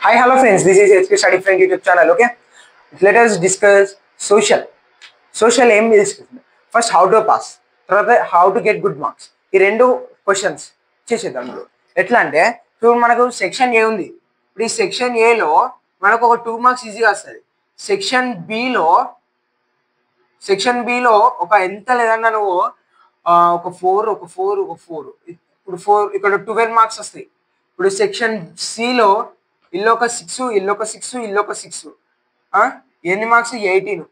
Hi, hello friends. This is HP Study Friend YouTube channel. Okay, let us discuss social. Social aim is first how to pass, తర్వాత how to get good marks. ఈ రెండు questions చేసేద్దాం. ఎట్లా అంటే ఇప్పుడు మనకు section ఏ ఉంది. ఇప్పుడు ఈ సెక్షన్ ఏలో మనకు ఒక 2 మార్క్స్ ఈజీగా వస్తుంది. సెక్షన్ బిలో ఒక ఎంత లేదన్నా నువ్వు ఒక 4 ఇప్పుడు 4 ఇక్కడ 12 మార్క్స్ వస్తాయి. ఇప్పుడు సెక్షన్ సిలో ఇల్లు ఒక 6 ఇల్లు ఒక 6 ఎన్ని మార్క్స్ 18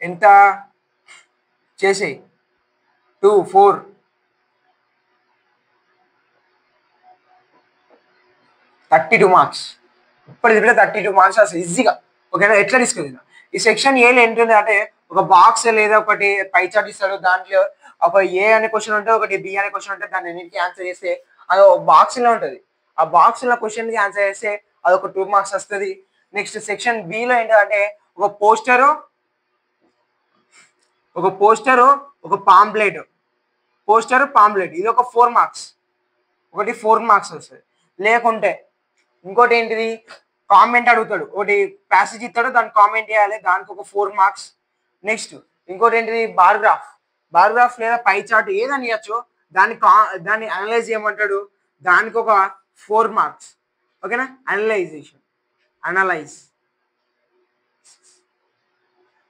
ఎంత చేసేయి 2 4 32 మార్క్స్ ఇప్పుడు 32 మార్క్స్ వస్తాయి ఈజీగా. ఓకేనా? ఎట్లా తీసుకెళ్ళినా ఈ సెక్షన్ ఏలో ఏంటంటే అంటే ఒక బాక్స్ లేదా ఒకటి పై చార్ట్ ఇస్తాడు, దాంట్లో ఒక ఏ అనే క్వశ్చన్ ఉంటుంది, ఒకటి బి అనే క్వశ్చన్ ఉంటుంది. దాన్ని అన్నిటికీ ఆన్సర్ చేస్తే అది ఒక బాక్స్లో ఉంటుంది. ఆ బాక్స్లో క్వశ్చన్కి ఆన్సర్ చేస్తే అదొక 2 మార్క్స్ వస్తుంది. నెక్స్ట్ సెక్షన్ బిలో ఏంటంటే ఒక పోస్టరు ఒక పాంప్లెట్ ఇది ఒక 4 మార్క్స్, ఒకటి 4 మార్క్స్ వస్తుంది. లేకుంటే ఇంకోటి ఏంటిది కామెంట్ అడుగుతాడు, ఒకటి ప్యాసేజ్ ఇస్తాడు, దానికి కామెంట్ చేయాలి, దానికి ఒక 4 మార్క్స్. నెక్స్ట్ ఇంకోటి ఏంటిది బార్గ్రాఫ్ లేదా పై చార్ట్ ఏదని ఇవ్వచ్చు, దాన్ని అనలైజ్ చేయమంటాడు, దానికి ఒక 4 మార్క్స్. ఓకేనా? అనలైజ్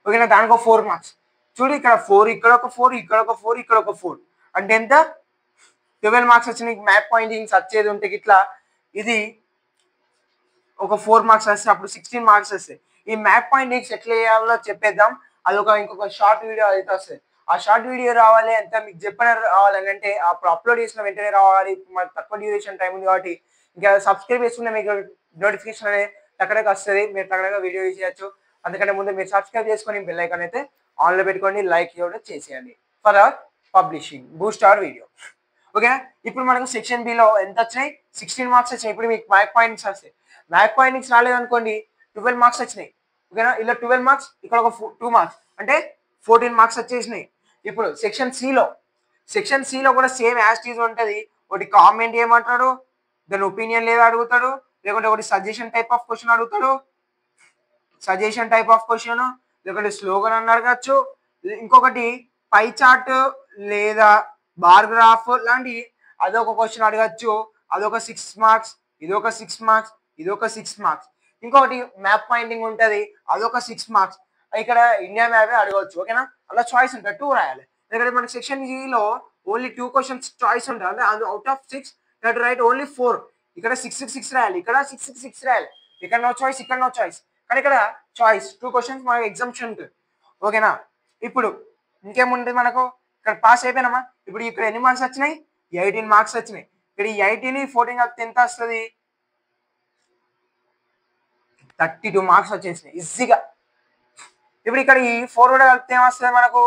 ఓకేనా? దానికి ఒక 4 మార్క్స్. చూడు ఇక్కడ 4, ఇక్కడ ఒక 4, ఇక్కడ ఒక 4, ఇక్కడ ఒక 4 అంటే ఎంత 12 మార్క్స్ వచ్చినాయి. మ్యాప్ పాయింటింగ్స్ వచ్చేది ఉంటే ఇట్లా ఇది ఒక 4 మార్క్స్ వస్తే అప్పుడు 16 మార్క్స్ వస్తాయి. ఈ మ్యాప్ పాయింటింగ్స్ ఎట్లా చేయాలో చెప్పేద్దాం. అదొక ఇంకొక షార్ట్ వీడియో అయితే వస్తుంది. ఆ షార్ట్ వీడియో రావాలి అంటే మీకు చెప్పిన రావాలని అంటే అప్పుడు అప్లోడ్ చేసిన వెంటనే రావాలి. మనకు తక్కువ డ్యూరేషన్ టైం ఉంది కాబట్టి ఇంకా సబ్స్క్రైబ్ చేసుకుంటే మీకు నోటిఫికేషన్ అనేది టక్కడగా వస్తుంది, మీరు టక్కడగా వీడియో చేయొచ్చు. అందుకంటే ముందు మీరు సబ్స్క్రైబ్ చేసుకొని బెల్ ఐకాన్ అయితే ఆన్లో పెట్టుకోండి, లైక్ కూడా చేసేయండి for publishing Boost hour video. ఓకేనా? ఇప్పుడు మనకు సెక్షన్ బిలో ఎంత వచ్చినాయి 16 మార్క్స్ వచ్చినాయి. ఇప్పుడు మీకు మ్యాప్ పాయింట్స్ వస్తాయి. మ్యాప్ పాయింట్స్ రాలేదనుకోండి 12 మార్క్స్ వచ్చినాయి. ఓకేనా? ఇలా 12 మార్క్స్, ఇక్కడ ఒక 2 మార్క్స్ అంటే 14 మార్క్స్ వచ్చేసినాయి. ఇప్పుడు సెక్షన్ సిలో కూడా సేమ్ యాస్టీజ్ ఉంటుంది. ఒకటి కామెంట్ ఏమంటాడు, దాని ఒపీనియన్ లేదా అడుగుతాడు, లేకుంటే ఒకటి సజెషన్ టైప్ ఆఫ్ క్వశ్చన్ అడుగుతాడు, లేకుంటే స్లోగన్ అని అడగచ్చు, ఇంకొకటి పై చార్ట్ లేదా బార్ గ్రాఫ్ లాంటి అదొక క్వశ్చన్ అడగచ్చు, అదొక 6 మార్క్స్, ఇదొక 6 మార్క్స్, ఇదొక 6 మార్క్స్. ఇంకొకటి మ్యాప్ పాయింటింగ్ ఉంటుంది, అదొక 6 మార్క్స్. ఇక్కడ ఇండియా మ్యాపే అడగవచ్చు. ఓకేనా? అలా చాయిస్ ఉంటుంది, 2 రాయాలి. ఎందుకంటే మనకి సెక్షన్ జీలో ఓన్లీ 2 క్వశ్చన్స్ చాయిస్ ఉంటుంది. అంటే అది out of 6 that right only 4. ఇక్కడ 6 రాయాలి, ఇక్కడ 6 రాయాలి, ఇక్కడ నో చాయిస్, ఇక్కడ నో చాయిస్. కానీ ఇక్కడ చాయిస్ 2 క్వశ్చన్స్ మనకి ఎగ్జామ్షన్ ఉంటుంది. ఓకేనా? ఇప్పుడు ఇంకేముంటుంది మనకు ఇక్కడ పాస్ అయిపోయినామా. ఇప్పుడు ఇక్కడ ఎన్ని మార్క్స్ వచ్చినాయి 18 మార్క్స్ వచ్చినాయి. ఇక్కడ ఈ 18 14 కలిపితే ఎంత వస్తుంది 32 మార్క్స్ వచ్చేసినాయి ఈజీగా. ఇప్పుడు ఇక్కడ ఈ 4 కూడా కలిపితే ఏమొస్తుంది మనకు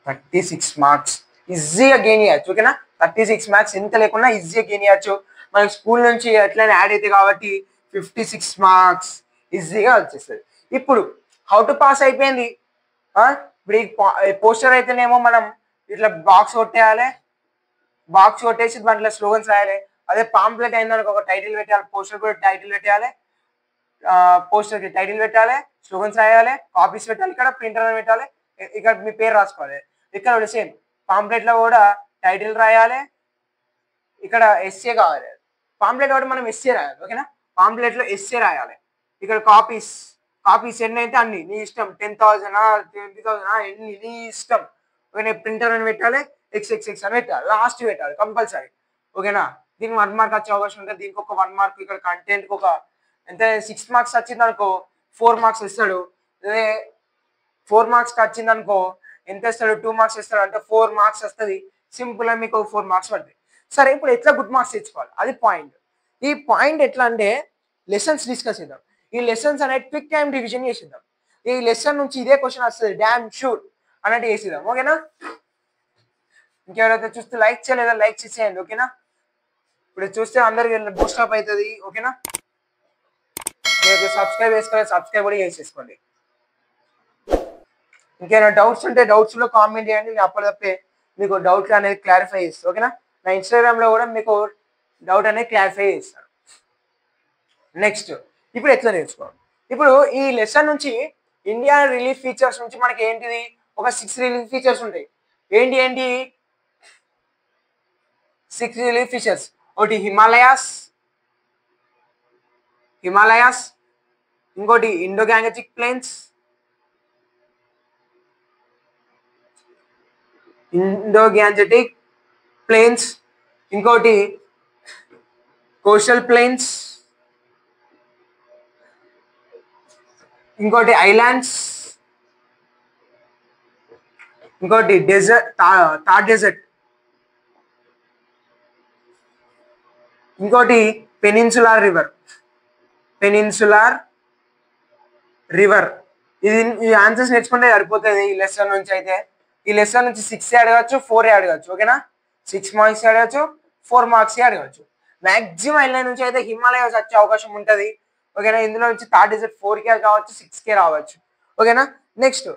36 మార్క్స్ ఈజీగా గెయిన్ చేయొచ్చు. ఓకేనా? 36 మార్క్స్ ఎంత లేకుండా ఈజీగా గెయిన్ చేయొచ్చు. మనకి స్కూల్ నుంచి ఎట్లయినా యాడ్ అవుతాయి కాబట్టి 56 మార్క్స్ ఈజీగా వచ్చేస్తుంది. ఇప్పుడు హౌ టు పాస్ అయిపోయింది. ఇప్పుడు ఈ పోస్టర్ అయితేనేమో మనం ఇట్లా బాక్స్ కొట్టేసి దాంట్లో స్లోగన్స్ రాయాలి. అదే పాంప్లెట్ అయిందనుకో ఒక టైటిల్ పెట్టాలి, పోస్టర్ కూడా టైటిల్ పెట్టాలి, పోస్టర్కి టైటిల్ పెట్టాలి, స్లోగన్స్ రాయాలి, కాపీస్ పెట్టాలి, ఇక్కడ ప్రింటర్ పెట్టాలి, ఇక్కడ మీ పేరు రాసుకోవాలి. ఇక్కడ కూడా సేమ్ పాంప్లెట్లో కూడా టైటిల్ రాయాలి, ఇక్కడ ఎస్సే కావాలి. పాంప్లెట్ కూడా మనం ఎస్సే రాయాలి. ఓకేనా? పాంప్లెట్లో ఎస్సే రాయాలి. ఇక్కడ కాపీస్ ఎన్ని అయితే అన్ని నీ ఇష్టం, 10,000 20,000 ఎన్ని నీ ఇష్టం. ఓకే? ప్రింటర్ అని పెట్టాలి, XXX అని పెట్టాలి, లాస్ట్ పెట్టాలి కంపల్సరీ. ఓకేనా? దీనికి 1 మార్క్ వచ్చే అవకాశం ఉంటుంది. దీనికి ఒక 1 మార్క్, ఇక్కడ కంటెంట్కి ఒక ఎంత 6 మార్క్స్ వచ్చింది అనుకో 4 మార్క్స్ ఇస్తాడు. అదే 4 మార్క్స్కి వచ్చింది అనుకో ఎంత ఇస్తాడు 2 మార్క్స్ ఇస్తాడు. అంటే 4 మార్క్స్ వస్తుంది. సింపుల్గా మీకు 4 మార్క్స్ పడుతుంది. సరే, ఇప్పుడు ఎట్లా గుడ్ మార్క్స్ తెచ్చుకోవాలి అది పాయింట్. ఈ పాయింట్ ఎట్లా అంటే లెసన్స్ డిస్కస్ చేద్దాం. ఈ లెసన్స్ అనేది క్విక్ టైం రివిజన్ చేసేద్దాం. ఈ లెసన్ నుంచి ఇదే క్వశ్చన్ వస్తుంది డామ్ షూర్ అన్నట్టు చేసేద్దాం. ఓకేనా? ఇంకెవరైతే చూస్తే లైక్ చేయలేదా లైక్ చేసేయండి. ఓకేనా? ఇప్పుడు చూస్తే అందరికి బూస్ట్ అప్ అవుతుంది. ఓకేనా? మీరు సబ్స్క్రైబ్ చేసుకోవాలి, సబ్స్క్రైబ్ కూడా చేసేసుకోండి. ఇంకేమైనా డౌట్స్ ఉంటే డౌట్స్లో కామెంట్ చేయండి. నేను అప్పటికప్పే మీకు డౌట్లు అనేది క్లారిఫై చేస్తాను. ఓకేనా? నా ఇన్స్టాగ్రామ్లో కూడా మీకు డౌట్ అనేది క్లారిఫై చేస్తాను. నెక్స్ట్ ఇప్పుడు ఎట్లా నేర్చుకోవాలి. ఇప్పుడు ఈ లెసన్ నుంచి ఇండియా రిలీఫ్ ఫీచర్స్ నుంచి మనకి ఏంటిది ఒక 6 రిలీఫ్ ఫీచర్స్ ఉంటాయి. ఏంటి 6 రిలీఫ్ ఫీచర్స్. ఒకటి హిమాలయాస్, ఇంకోటి ఇండో గ్యాంగెటిక్ ప్లేన్స్, ఇంకోటి కోస్టల్ ప్లేన్స్, ఇంకోటి ఐలాండ్స్, ఇంకోటి డెజర్ట్ థార్ డెజర్ట్, ఇంకోటి పెనిన్సులార్ రివర్. ఈ ఆన్సర్స్ నేర్చుకుంటే సరిపోతుంది ఈ లెసన్ నుంచి. అయితే ఈ లెసన్ నుంచి 6 అడగచ్చు, 4 అడగచ్చు. ఓకేనా, 6 మార్క్స్ అడగచ్చు, 4 మార్క్స్ అడగచ్చు. మ్యాక్సిమం ఐలాండ్ నుంచి అయితే హిమాలయాస్ వచ్చే అవకాశం ఉంటుంది. ఓకేనా, ఇందులో నుంచి థార్ డెజర్ట్ 4K కావచ్చు, 6K రావచ్చు. ఓకేనా, నెక్స్ట్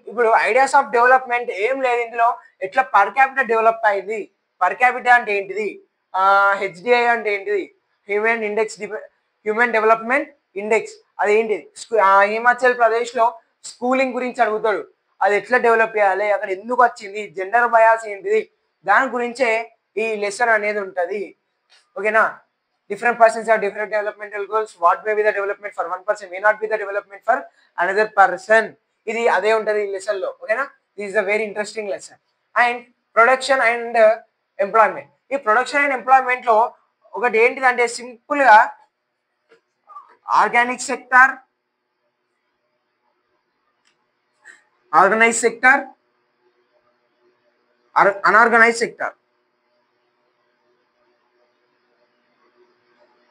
ఇప్పుడు ఐడియాస్ ఆఫ్ డెవలప్మెంట్ ఏం లేదు ఇందులో. ఎట్లా పర్ క్యాపిటల్ డెవలప్ అయింది, పర్ క్యాపిటల్ అంటే ఏంటిది, HDI అంటే ఏంటిది, హ్యూమన్ డెవలప్మెంట్ ఇండెక్స్ అది ఏంటిది, హిమాచల్ ప్రదేశ్ లో స్కూలింగ్ గురించి అడుగుతాడు. అది ఎట్లా డెవలప్ చేయాలి, అక్కడ ఎందుకు వచ్చింది, జెండర్ బయాస్ ఏంటిది, దాని గురించే ఈ లెసన్ అనేది ఉంటుంది. ఓకేనా, different persons have different developmental goals. What may be the development for one person may not be the development for another person. ఇది అదే ఉంటుంది ఈ లెసన్ లో. ఓకేనా, this is a very interesting lesson. And production and employment. ఈ production and employment లో ఒకటి ఏంటిదంటే సింపుల్ గా organic sector, organise sector, unorganised sector,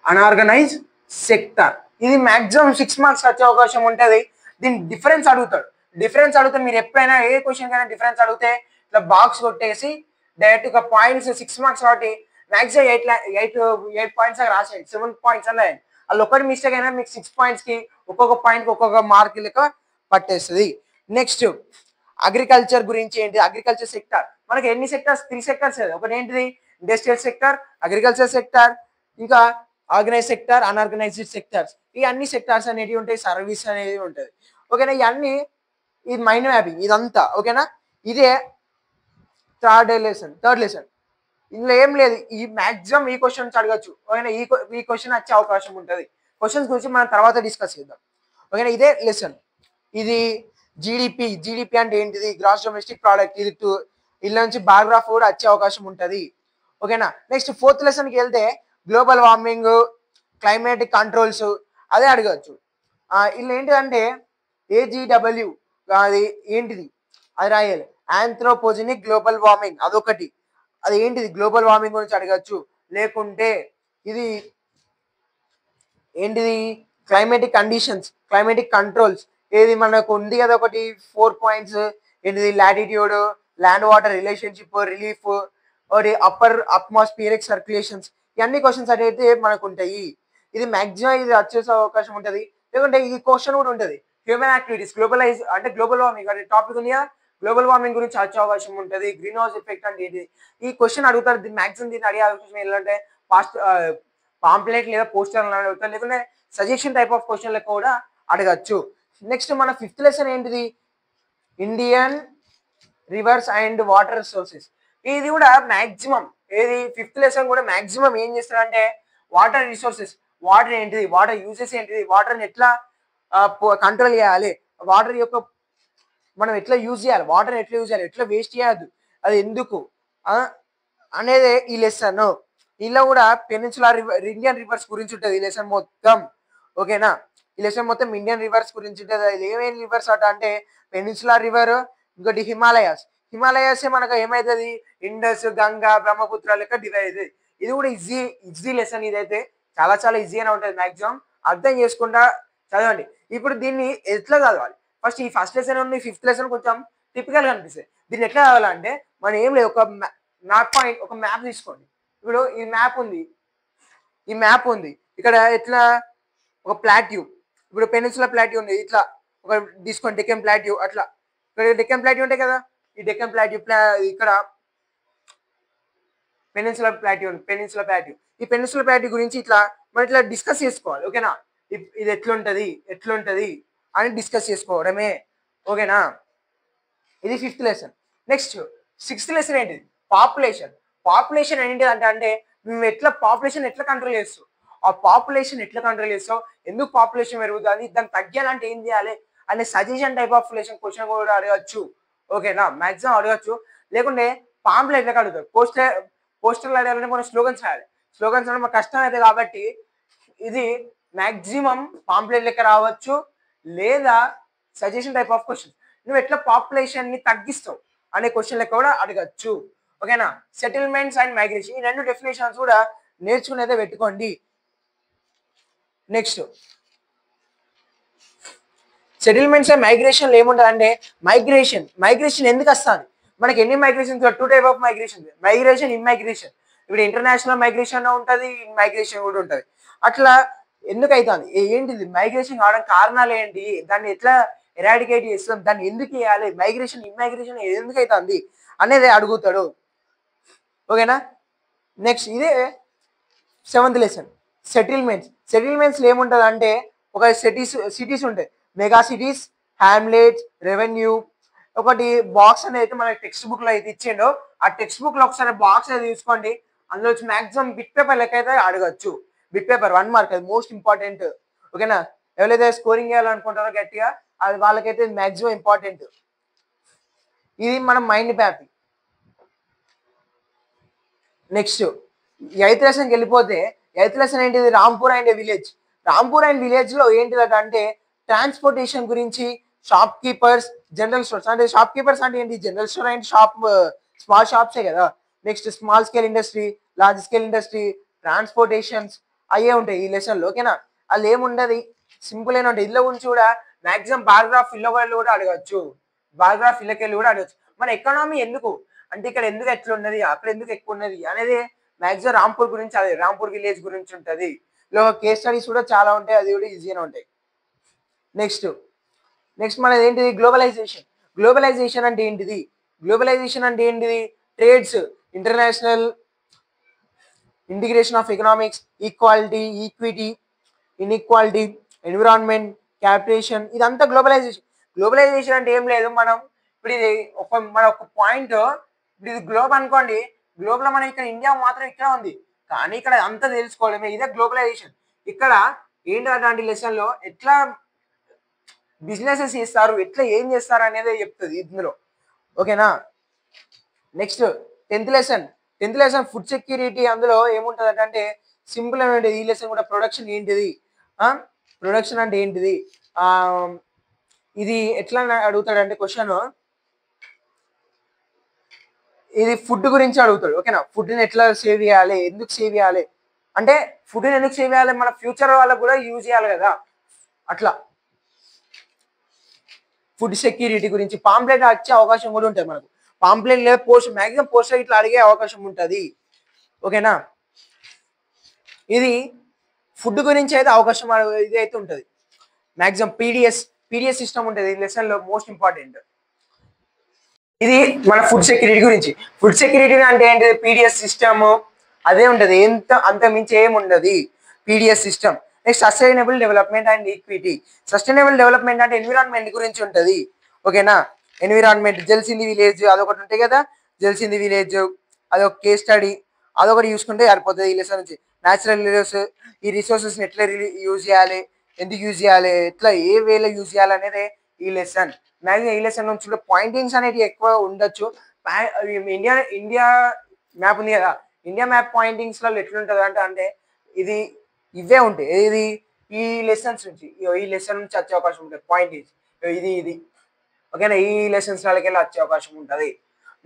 unorganised sector. ఇది మాక్సిమం 6 మార్క్స్ వచ్చే అవకాశం ఉంటుంది. దీని డిఫరెన్స్ అడుగుతాడు. మీరు ఎప్పుడైనా ఏ క్వశ్చన్ కైనా డిఫరెన్స్ అడిగితే ఇట్లా బాక్స్ కొట్టేసి డైరెక్ట్ గా పాయింట్స్ 6 మార్క్స్ కాబట్టి మాక్సిమం 8 పాయింట్స్ రాసేయండి, 7 పాయింట్స్ అలా. వాళ్ళు ఒకటి మిస్టేక్ అయినా మీకు 6 పాయింట్స్ కి ఒక్కొక్క పాయింట్ కి ఒక్కొక్క మార్క్ లెక్క పట్టేస్తుంది. నెక్స్ట్ అగ్రికల్చర్ గురించి ఏంటి, అగ్రికల్చర్ సెక్టార్ మనకి ఎన్ని సెక్టార్స్, 3 సెక్టార్స్. ఒకటి ఏంటిది ఇండస్ట్రియల్ సెక్టార్, అగ్రికల్చర్ సెక్టార్, ఇంకా ఆర్గనైజ్ సెక్టార్, అన్ఆర్గనైజ్డ్ సెక్టార్స్. ఈ అన్ని సెక్టార్స్ అనేవి ఉంటాయి, సర్వీస్ అనేది ఉంటుంది. ఓకేనా, ఇవన్నీ ఇది మైండ్ మ్యాపింగ్ ఇదంతా. ఓకేనా, ఇదే థర్డ్ లెసన్. ఇందులో ఏం లేదు, ఈ మాక్సిమం ఈ క్వశ్చన్స్ అడగచ్చు. ఓకేనా, ఈ క్వశ్చన్ వచ్చే అవకాశం ఉంటుంది. క్వశ్చన్స్ గురించి మనం తర్వాత డిస్కస్ చేద్దాం. ఓకేనా, ఇదే లెసన్. ఇది జీడిపి అంటే ఏంటిది, గ్రాస్ డొమెస్టిక్ ప్రోడక్ట్. ఇది ఇలా నుంచి బార్గ్రాఫ్ కూడా వచ్చే అవకాశం ఉంటుంది. ఓకేనా, నెక్స్ట్ 4th లెసన్కి వెళ్తే గ్లోబల్ వార్మింగ్, క్లైమేటిక్ కంట్రోల్స్ అదే అడగచ్చు. ఇలా ఏంటిదంటే AGW అది ఏంటిది అది రాయాలి. ఆంథ్రోపోజెనిక్ గ్లోబల్ వార్మింగ్ అదొకటి. అది ఏంటిది గ్లోబల్ వార్మింగ్ గురించి అడగచ్చు. లేకుంటే ఇది ఏంటిది క్లైమేటిక్ కండిషన్స్, క్లైమేటిక్ కంట్రోల్స్. ఏది మనకు ఉంది కదా ఒకటి 4 పాయింట్స్. ఏంటిది latitude, land water relationship, relief, ఒకటి అప్పర్ అట్మాస్ఫియరిక్ సర్క్యులేషన్స్. ఇవన్నీ క్వశ్చన్స్ అయితే మనకు ఉంటాయి. ఇది మాక్సిమం ఇది వచ్చేసే అవకాశం ఉంటుంది. లేకుంటే ఈ క్వశ్చన్ కూడా ఉంటుంది, హ్యూమన్ యాక్టివిటీస్ గ్లోబలైజ్ అంటే గ్లోబల్ వార్మింగ్ అనే టాపిక్ ఉంది. గ్లోబల్ వార్మింగ్ గురించి వచ్చే అవకాశం ఉంటుంది. గ్రీన్ హౌస్ ఎఫెక్ట్ అంటే ఏంటి, ఈ క్వశ్చన్ అడుగుతారు. దీన్ని మాక్సిమం దీన్ని అడిగే అవకాశం ఏంటంటే పాంప్లెట్ లేదా పోస్టర్ అడుగుతారు, లేకుంటే సజెషన్ టైప్ ఆఫ్ క్వశ్చన్ లెక్క కూడా అడగచ్చు. నెక్స్ట్ మన 5th లెసన్ ఏంటిది, Indian reverse and water sources. ఇది కూడా మాక్సిమం ఏది 5th లెసన్ కూడా మాక్సిమం ఏం చేస్తారంటే వాటర్ రిసోర్సెస్, వాటర్ ఏంటిది, వాటర్ యూజెస్ ఏంటిది, వాటర్ని ఎట్లా కంట్రోల్ చేయాలి, వాటర్ యొక్క మనం ఎట్లా యూజ్ చేయాలి, వాటర్ని ఎట్లా యూజ్ చేయాలి, ఎట్లా వేస్ట్ చేయద్దు, అది ఎందుకు అనేది ఈ లెసన్. ఇలా కూడా పెనిన్సులార్ ఇండియన్ రివర్స్ గురించి ఉంటుంది ఈ లెసన్ మొత్తం. ఓకేనా, ఈ లెసన్ మొత్తం ఇండియన్ రివర్స్ గురించి ఉంటుంది. అది ఏమేమి రివర్స్ అట అంటే పెనిన్సులార్ రివర్, ఇంకోటి హిమాలయాస్. మనకు ఏమవుతుంది ఇండస్, గంగా, బ్రహ్మపుత్ర లెక్క డివైడ్ అవుతుంది. ఇది కూడా ఈజీ లెసన్. ఇదైతే చాలా చాలా ఈజీగానే ఉంటుంది. మాక్సిమం అర్థం చేసుకుంటా చదవండి. ఇప్పుడు దీన్ని ఎట్లా చదవాలి, ఫస్ట్ ఈ ఫస్ట్ లెసన్ ఉంది, 5th లెసన్ కొంచెం టిపికల్గా అనిపిస్తుంది. దీన్ని ఎట్లా చదవాలంటే మనం ఏం లేదు, ఒక మ్యాప్ తీసుకోండి. ఇప్పుడు ఈ మ్యాప్ ఉంది, ఇక్కడ ఎట్లా ఒక ప్లాట్యూ, ఇప్పుడు పెనిన్సులా ప్లాట్యూ ఉంది, ఇట్లా ఒక తీసుకోండి డెక్కన్ ప్లాట్యూ. అట్లా ఇక్కడ డెక్కన్ ప్లాట్యూ ఉంటాయి కదా, ఈ డెక్కన్ ప్లాట్యూ ఇక్కడ పెనిన్సులర్ ప్లాట్యూ పెనిన్సులర్ ప్లాట్యూ. ఈ పెనిన్సులర్ ప్లాట్యూ గురించి ఇట్లా మనం ఇట్లా డిస్కస్ చేసుకోవాలి. ఓకేనా, ఇది ఎట్లుంటది అని డిస్కస్ చేసుకోవడమే. ఓకేనా, ఇది 5th lesson. Next 6th lesson ఏంటిది? పాపులేషన్. పాపులేషన్ ఏంటిది అంటే మేము పాపులేషన్ ఎట్లా కంట్రోల్ చేస్తాం, ఆ పాపులేషన్ ఎట్లా కంట్రోల్ చేస్తావు, ఎందుకు పాపులేషన్ పెరుగుతుంది, దాన్ని తగ్గాలంటే ఏం చేయాలి అనే సజెషన్ టైప్ ఆఫ్ క్వశ్చన్ కూడా అడగచ్చు. ఓకేనా, మాక్సిమం అడగచ్చు. లేకుంటే పాంప్లెట్ ఎట్లా అడుగుతారు, పోస్టర్లు అడగాలంటే మనం స్లోగన్స్ రాయాలి. స్లోగన్స్ అంటే మనకు కష్టం అయితే కాబట్టి ఇది మాక్సిమం పాంప్లెట్ లెక్క రావచ్చు, లేదా సజెషన్ టైప్ ఆఫ్ క్వశ్చన్. నువ్వు ఎట్లా పాపులేషన్ ని తగ్గిస్తావు అనే క్వశ్చన్ లెక్క కూడా అడగచ్చు. ఓకేనా, సెటిల్మెంట్స్ అండ్ మైగ్రేషన్, ఈ 2 డెఫినేషన్స్ కూడా నేర్చుకునేదే పెట్టుకోండి. నెక్స్ట్ సెటిల్మెంట్స్ అండ్ మైగ్రేషన్ ఏముంటుంది అంటే మైగ్రేషన్ ఎందుకు వస్తుంది మనకి? ఎన్ని migrations? 2 type of migration immigration. ఇప్పుడు ఇంటర్నేషనల్ మైగ్రేషన్ ఉంటుంది, మైగ్రేషన్ కూడా ఉంటుంది. అట్లా ఎందుకు అవుతుంది, ఏంటిది మైగ్రేషన్ కావడం కారణాలు ఏంటి, దాన్ని ఎట్లా ఎరాడికేట్ చేస్తాం, దాన్ని ఎందుకు చేయాలి, ఇమ్మైగ్రేషన్ ఎందుకు అవుతుంది అనేది అడుగుతాడు. ఓకేనా, నెక్స్ట్ ఇదే 7th లెసన్ సెటిల్మెంట్స్ ఏముంటుంది అంటే ఒక సిటీస్ ఉంటాయి, మెగా సిటీస్, హ్యామ్లెట్స్, రెవెన్యూ. ఒకటి బాక్స్ అనేది మనకి టెక్స్ట్ బుక్ లో అయితే ఇచ్చిండో ఆ టెక్స్ట్ బుక్ లో ఒకసారి బాక్స్ అయితే తీసుకోండి. అందులో వచ్చి మాక్సిమం బిట్ పేపర్ లెక్క అయితే అడగచ్చు. బిట్ పేపర్ 1 మార్క్, అది మోస్ట్ ఇంపార్టెంట్. ఓకేనా, ఎవరైతే స్కోరింగ్ చేయాలనుకుంటారో గట్టిగా అది వాళ్ళకైతే మాక్సిమం ఇంపార్టెంట్. ఇది మనం మైండ్ మ్యాపింగ్. నెక్స్ట్ 8th లెసన్కి వెళ్ళిపోతే 8th లెసన్ ఏంటిది? రాంపూర్ అండ్ విలేజ్ లో ఏంటిదంటే ట్రాన్స్పోర్టేషన్ గురించి, షాప్ కీపర్స్, జనరల్ స్టోర్స్. అంటే షాప్ కీపర్స్ అంటే ఏంటి? జనరల్ స్టోర్ అండ్ స్మాల్ షాప్సే కదా. Next small scale industry, large scale industry, transportations అయ్యే ఉంటాయి ఈ లెసన్ లో. ఓకేనా, వాళ్ళు ఏముండదు, సింపుల్ అయినా ఉంటాయి. ఇళ్ళ గురించి కూడా మాక్సిమం పారాగ్రాఫ్ ఇళ్ళకెళ్ళి కూడా అడగచ్చు. మన ఎకానమీ ఎందుకు అంటే ఇక్కడ ఎందుకు ఎట్లా ఉన్నది, అక్కడ ఎందుకు ఎక్కువ ఉన్నది అనేది మాక్సిమం రాంపూర్ గురించి, అదే రాంపూర్ విలేజ్ గురించి ఉంటుంది. ఇలా కేస్ స్టడీస్ కూడా చాలా ఉంటాయి, అది కూడా ఈజీగానే ఉంటాయి. నెక్స్ట్ మనది ఏంటిది? గ్లోబలైజేషన్ అంటే ఏంటిది? Trades, international integration of economics, equity, inequality, environment, క్యాపిటేషన్, ఇదంతా గ్లోబలైజేషన్ అంటే ఏం లేదు. మనం ఇప్పుడు ఇది ఒక పాయింట్, ఇప్పుడు ఇది గ్లోబ్ అనుకోండి, గ్లోబ్ లో మనం ఇక్కడ ఇండియా మాత్రం ఇక్కడ ఉంది, కానీ ఇక్కడ అంతా తెలుసుకోవడమే, ఇదే గ్లోబలైజేషన్. ఇక్కడ ఏంటంటే లెసన్ లో ఎట్లా బిజినెసెస్ చేస్తారు, ఎట్లా ఏం చేస్తారు అనేది చెప్తుంది ఇందులో. ఓకేనా, next 10th lesson food security. అందులో ఏముంటుంది అంటే సింపుల్ అంటే ఈ లెసన్ కూడా ప్రొడక్షన్ ఏంటిది, ప్రొడక్షన్ అంటే ఏంటిది, ఇది ఎట్లా అడుగుతాడంటే క్వశ్చన్, ఇది ఫుడ్ గురించి అడుగుతాడు. ఓకేనా, ఫుడ్ని ఎట్లా సేవ్ చేయాలి, ఎందుకు సేవ్ చేయాలి అంటే ఫుడ్ని ఎందుకు సేవ్ చేయాలి, మన ఫ్యూచర్ వాళ్ళకు కూడా యూజ్ చేయాలి కదా. అట్లా ఫుడ్ సెక్యూరిటీ గురించి పాంప్లెట్ వచ్చే అవకాశం కూడా ఉంటుంది మనకు. పాంప్లెట్ లేదా మాక్సిమం పోస్టర్ ఇట్లా అడిగే అవకాశం ఉంటుంది. ఓకేనా, ఇది ఫుడ్ గురించి అయితే అవకాశం ఇది అయితే ఉంటుంది. మాక్సిమం పీడిఎస్ సిస్టమ్ ఉంటుంది ఈ లెసన్ లో, మోస్ట్ ఇంపార్టెంట్. ఇది మన ఫుడ్ సెక్యూరిటీ గురించి. ఫుడ్ సెక్యూరిటీ అంటే ఏంటిది? పీడిఎస్ సిస్టమ్ అదే ఉంటుంది, అంత మించి ఏముండదు PDS system. Next sustainable development and equity. Sustainable development అంటే ఎన్విరాన్మెంట్ గురించి ఉంటుంది. ఓకేనా, ఎన్విరాన్మెంట్, జల్స్ ఇన్ ది విలేజ్ అదొకటి ఉంటాయి కదా, జల్స్ ఇన్ ది విలేజ్ అదొక కేస్ స్టడీ, అదొకటి చూసుకుంటే సరిపోతుంది ఈ లెసన్ నుంచి. న్యాచురల్ రిసోర్సెస్, ఈ రిసోర్సెస్ని ఎట్లా యూజ్ చేయాలి, ఎందుకు యూజ్ చేయాలి, ఎట్లా ఏ వేలో యూజ్ చేయాలి అనేది ఈ లెసన్. మ్యాక్సిమం ఈ లెసన్ నుంచి పాయింటింగ్స్ అనేవి ఎక్కువ ఉండొచ్చు. ఇండియా మ్యాప్ ఉంది కదా, ఇండియా మ్యాప్ పాయింటింగ్స్ లో ఎట్లుంటుంది అంటే ఇది ఇవే ఉంటాయి. ఇది ఈ లెసన్స్ నుంచి వచ్చే అవకాశం ఉంటుంది పాయింటింగ్స్, ఇది ఓకేనా, ఈ లెసన్స్ వాళ్ళకి వచ్చే అవకాశం ఉంటుంది.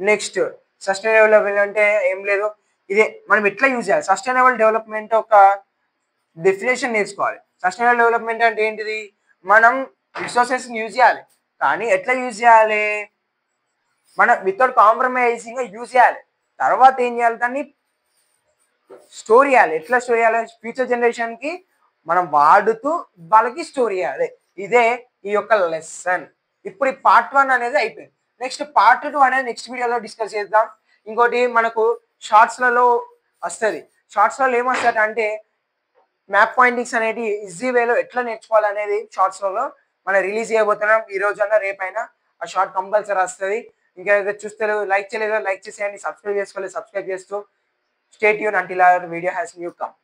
నెక్స్ట్ సస్టైనబుల్ డెవలప్మెంట్ అంటే ఏం లేదు, ఇదే మనం ఎట్లా యూజ్ చేయాలి. సస్టైనబుల్ డెవలప్మెంట్ ఒక డెఫినేషన్ నేర్చుకోవాలి. సస్టైనబుల్ డెవలప్మెంట్ అంటే ఏంటిది? మనం రిసోర్సెస్ యూజ్ చేయాలి, కానీ ఎట్లా యూజ్ చేయాలి, మనం వితౌట్ కాంప్రమైజింగ్ యూజ్ చేయాలి. తర్వాత ఏం చేయాలి, దాన్ని స్టోర్ చేయాలి. ఎట్లా స్టోర్ చేయాలి? ఫ్యూచర్ జనరేషన్ కి మనం వాడుతూ వాళ్ళకి స్టోర్ చేయాలి. ఇదే ఈ యొక్క లెసన్. ఇప్పుడు ఈ పార్ట్ 1 అనేది అయిపోయింది. నెక్స్ట్ పార్ట్ 2 అనేది నెక్స్ట్ వీడియోలో డిస్కస్ చేద్దాం. ఇంకోటి మనకు షార్ట్స్లలో వస్తుంది. షార్ట్స్లలో ఏమొస్తుంది అంటే మ్యాప్ పాయింటింగ్స్ అనేది ఈజీ వేలో ఎట్లా నేర్చుకోవాలనేది షార్ట్స్లలో మనం రిలీజ్ చేయబోతున్నాం. ఈ రోజు అన్నా రేపైనా ఆ షార్ట్ కంపల్సరీ వస్తుంది. ఇంకా చూస్తే లైక్ చేయలేదో లైక్ చేసేయండి, సబ్స్క్రైబ్ చేసుకోలేదు సబ్స్క్రైబ్ చేస్తూ stay tune until hour video has new come.